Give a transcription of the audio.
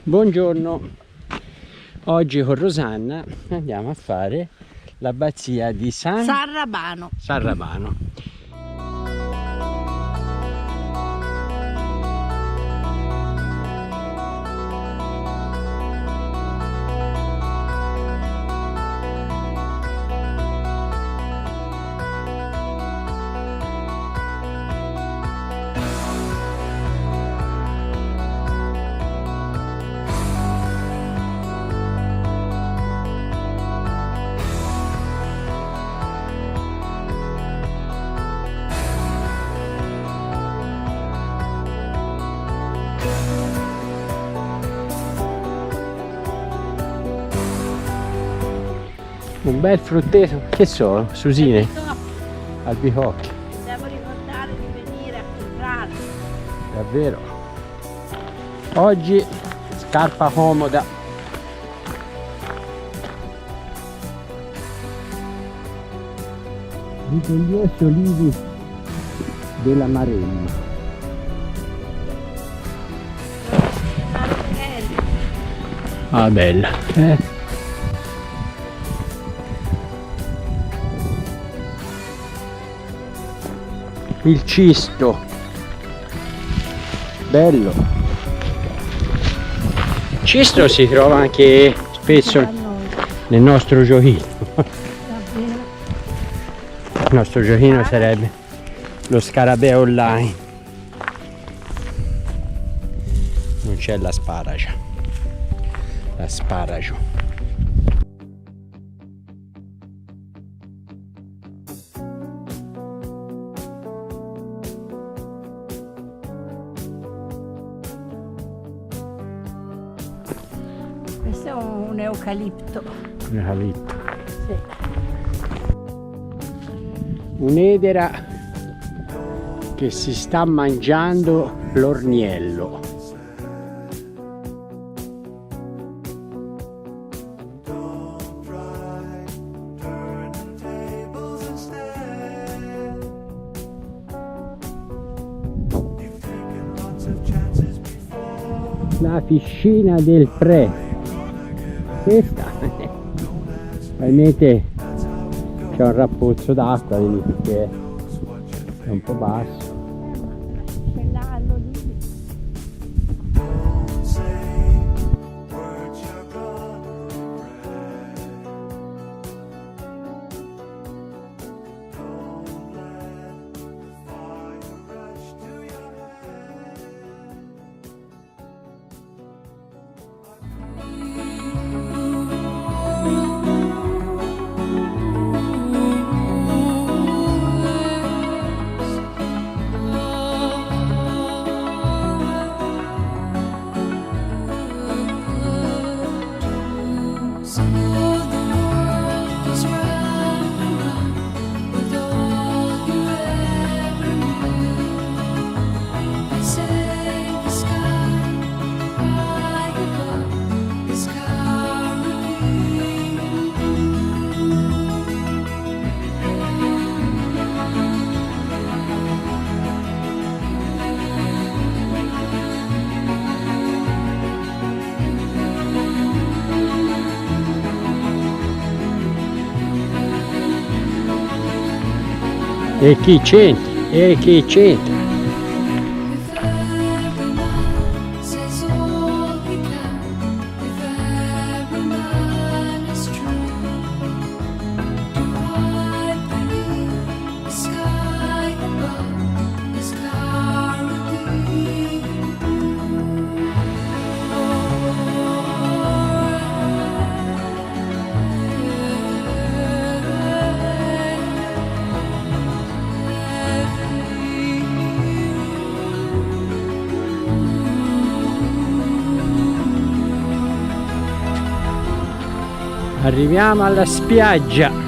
Buongiorno, oggi con Rosanna andiamo a fare l'abbazia di San Rabano. Un bel frutteto, che so, susine, albicocche. Devo ricordare di venire a comprare. Davvero. Oggi scarpa comoda. Rigogliosi olivi della Maremma. Ah, bella. Il cisto, bello. Il cisto si trova anche spesso nel nostro giochino. Il nostro giochino sarebbe lo scarabeo online. Non c'è l'asparagio. Questo è un eucalipto. Sì. Un'edera che si sta mangiando l'orniello. La piscina del Pre, questa probabilmente c'è un rappozzo d'acqua perché è un po' basso. C'è l'allo lì. E chi c'entra? Arriviamo alla spiaggia.